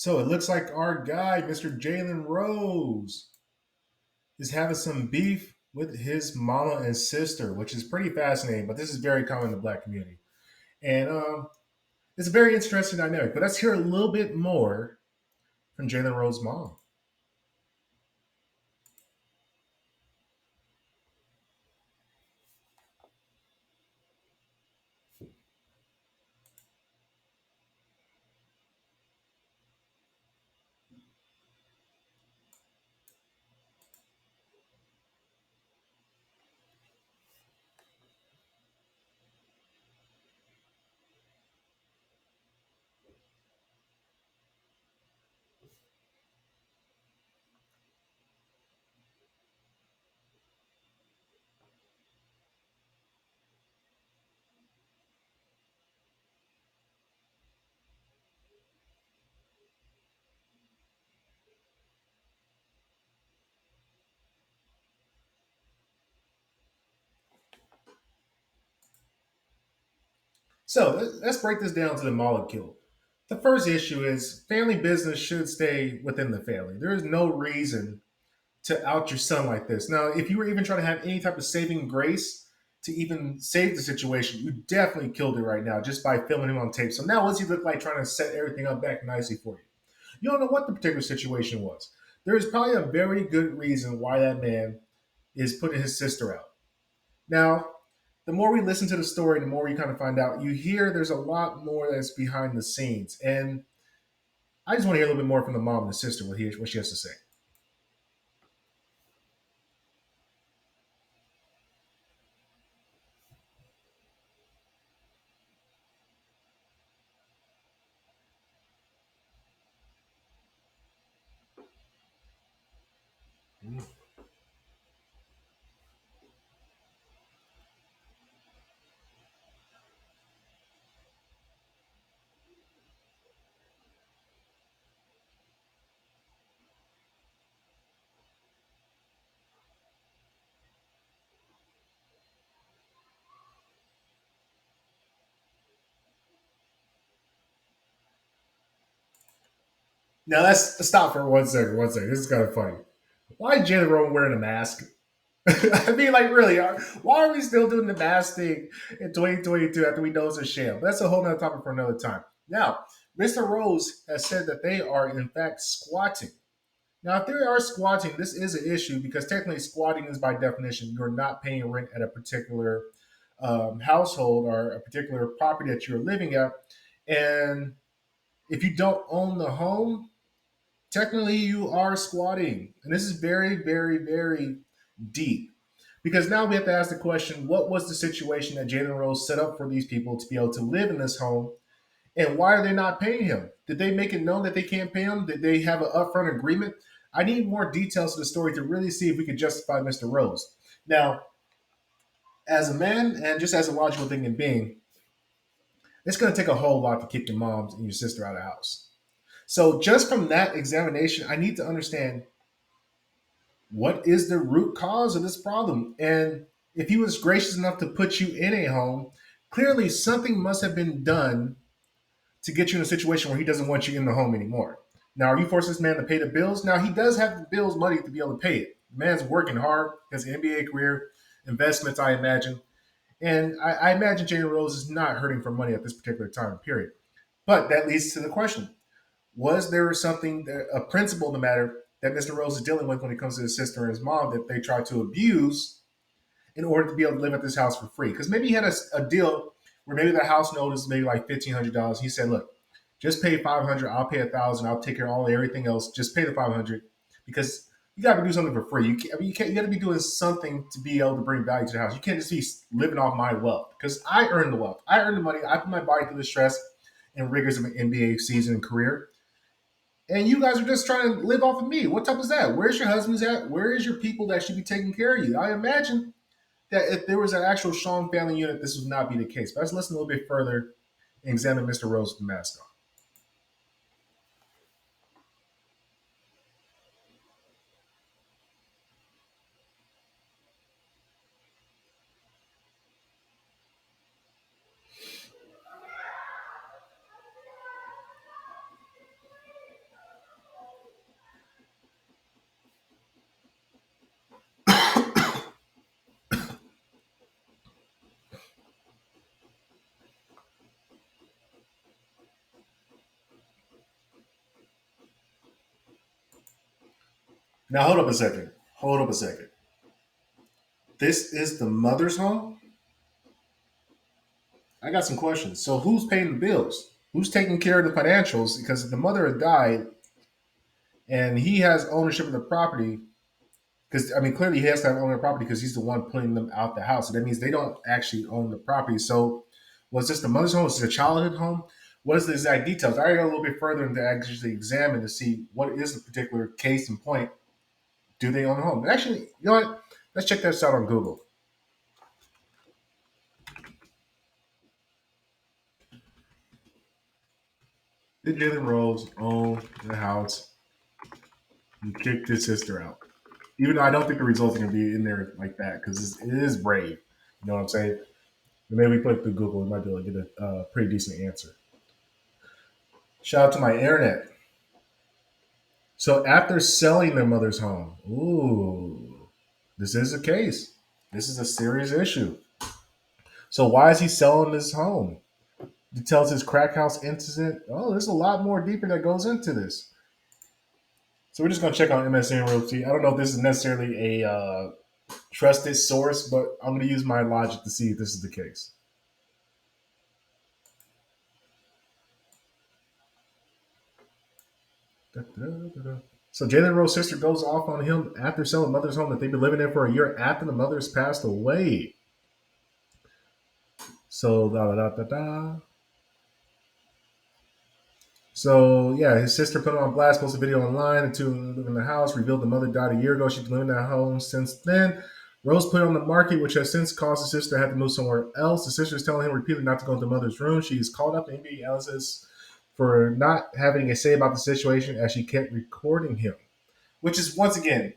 So it looks like our guy, Mr. Jalen Rose, is having some beef with his mama and sister, which is pretty fascinating. But this is very common in the black community, and it's a very interesting dynamic. But let's hear a little bit more from Jalen Rose's mom. So let's break this down to the molecule. The first issue is family business should stay within the family. There is no reason to out your son like this. Now, if you were even trying to have any type of saving grace to even save the situation, you definitely killed it right now just by filming him on tape. So now what's he look like trying to set everything up back nicely for you? You don't know what the particular situation was. There is probably a very good reason why that man is putting his sister out. Now, the more we listen to the story, the more you kind of find out, you hear there's a lot more that's behind the scenes. And I just want to hear a little bit more from the mom and the sister, what she has to say. Now let's stop for 1 second. 1 second. This is kind of funny. Why is Jalen Rowan wearing a mask? I mean, like, really, why are we still doing the mask thing in 2022 after we know it's a sham? That's a whole nother topic for another time. Now, Mr. Rose has said that they are, in fact, squatting. Now, if they are squatting, this is an issue because technically squatting is by definition you're not paying rent at a particular household or a particular property that you're living at. And if you don't own the home, technically you are squatting. And this is very, very, very deep. Because now we have to ask the question, what was the situation that Jalen Rose set up for these people to be able to live in this home? And why are they not paying him? Did they make it known that they can't pay him? Did they have an upfront agreement? I need more details to the story to really see if we can justify Mr. Rose. Now, as a man and just as a logical thinking being, it's going to take a whole lot to keep your moms and your sister out of the house. So, just from that examination, I need to understand what is the root cause of this problem. And if he was gracious enough to put you in a home, clearly something must have been done to get you in a situation where he doesn't want you in the home anymore. Now, are you forcing this man to pay the bills? Now, he does have the bills money to be able to pay it. The man's working hard, has an NBA career, investments, I imagine. And I imagine Jalen Rose is not hurting for money at this particular time period. But that leads to the question: was there something, a principle in the matter that Mr. Rose is dealing with when it comes to his sister and his mom that they tried to abuse in order to be able to live at this house for free? Because maybe he had a deal where maybe the house note is maybe like $1,500. He said, "Look, just pay 500. I'll pay 1,000. I'll take care of all everything else. Just pay the 500 because you got to do something for free. I mean, you can't. You got to be doing something to be able to bring value to the house. You can't just be living off my wealth because I earned the wealth. I earned the money. I put my body through the stress and rigors of an NBA season and career." And you guys are just trying to live off of me. What type is that? Where's your husbands at? Where is your people that should be taking care of you? I imagine that if there was an actual strong family unit, this would not be the case. But let's listen a little bit further and examine Mr. Rose with the mask on. Now hold up a second. Hold up a second. This is the mother's home. I got some questions. So who's paying the bills? Who's taking care of the financials? Because the mother had died, and he has ownership of the property. Because I mean, clearly he has to have owner of the property because he's the one putting them out the house. So that means they don't actually own the property. So was this the mother's home? Was this a childhood home? What is the exact details? I got a little bit further to actually examine to see what is the particular case in point. Do they own the home? Actually, you know what? Let's check this out on Google. Did Jalen Rose own the house and kicked his sister out? Even though I don't think the results are going to be in there like that because it is brave. You know what I'm saying? And maybe we put it through Google, we might be able to get a pretty decent answer. Shout out to my internet. So after selling their mother's home, ooh, this is a case. This is a serious issue. So why is he selling his home? Details his crack house incident. Oh, there's a lot more deeper that goes into this. So we're just gonna check on MSN Realty. I don't know if this is necessarily a trusted source, but I'm gonna use my logic to see if this is the case. Da, da, da, da. So Jalen Rose's sister goes off on him after selling mother's home that they've been living in for a year after the mother's passed away. So da da da da da. So yeah, his sister put him on blast, posted a video online. The two live in the house. Revealed the mother died a year ago. She's been living in that home since then. Rose put it on the market, which has since caused the sister to have to move somewhere else. The sister is telling him repeatedly not to go into the mother's room. She is called up to NBA analysis for not having a say about the situation as she kept recording him, which is once again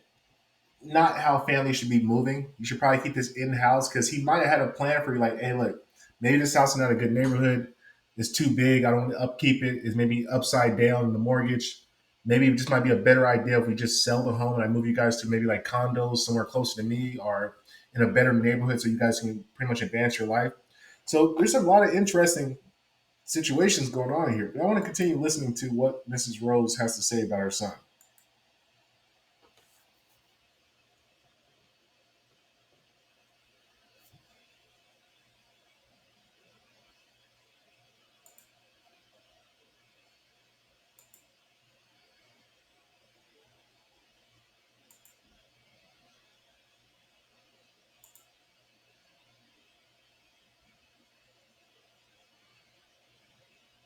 not how families should be moving. You should probably keep this in house because he might have had a plan for you. Like, hey, look, maybe this house is not a good neighborhood. It's too big. I don't want to upkeep it. It's maybe upside down in the mortgage. Maybe it just might be a better idea if we just sell the home and I move you guys to maybe like condos somewhere closer to me or in a better neighborhood so you guys can pretty much advance your life. So there's a lot of interesting situations going on here. But I want to continue listening to what Mrs. Rose has to say about her son.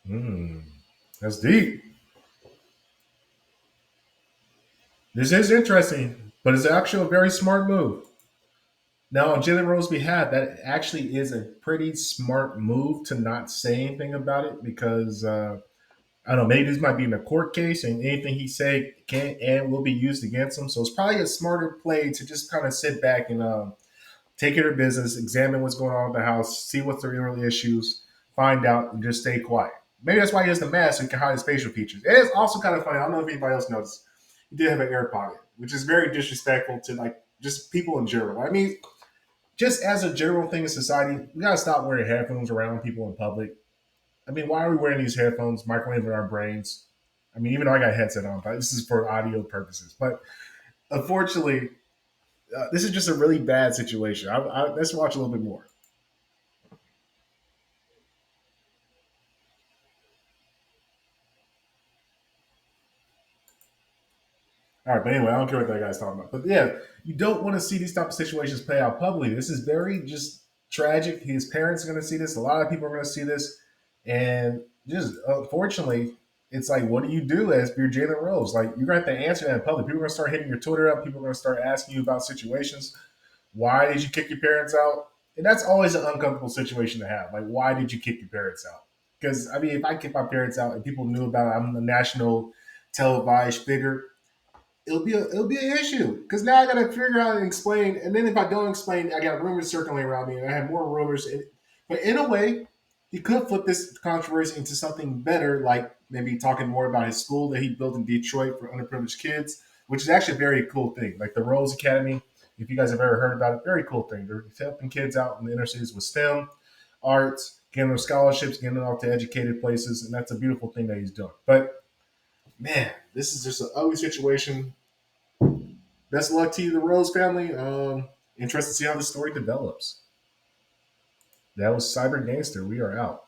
Hmm, that's deep. This is interesting, but it's actually a very smart move. Now, on Jalen Rose's behalf, that actually is a pretty smart move to not say anything about it because I don't know, maybe this might be in a court case and anything he said can and will be used against him. So it's probably a smarter play to just kind of sit back and take care of business, examine what's going on in the house, see what's the real issues, find out, and just stay quiet. Maybe that's why he has the mask so he can hide his facial features. It is also kind of funny. I don't know if anybody else noticed. He did have an air pocket, which is very disrespectful to like just people in general. I mean, just as a general thing in society, we gotta stop wearing headphones around people in public. I mean, why are we wearing these headphones, microwaving our brains? I mean, even though I got a headset on, but this is for audio purposes. But unfortunately, this is just a really bad situation. Let's watch a little bit more. All right, but anyway, I don't care what that guy's talking about. But yeah, you don't want to see these type of situations play out publicly. This is very just tragic. His parents are going to see this. A lot of people are going to see this, and just unfortunately, it's like, what do you do as you're Jalen Rose? Like you're going to have to answer that in public. People are going to start hitting your Twitter up. People are going to start asking you about situations. Why did you kick your parents out? And that's always an uncomfortable situation to have. Like, why did you kick your parents out? Because I mean, if I kick my parents out and people knew about it, I'm a national televised figure, it'll be an issue because now I got to figure out and explain. And then if I don't explain, I got rumors circling around me, and I have more rumors. But in a way, he could flip this controversy into something better, like maybe talking more about his school that he built in Detroit for underprivileged kids, which is actually a very cool thing. Like the Rose Academy, if you guys have ever heard about it, very cool thing. They're helping kids out in the inner cities with STEM, arts, getting them scholarships, getting them off to educated places, and that's a beautiful thing that he's doing. But man, this is just an ugly situation. Best of luck to you, the Rose family. Interested to see how the story develops. That was Cyber Gangster. We are out.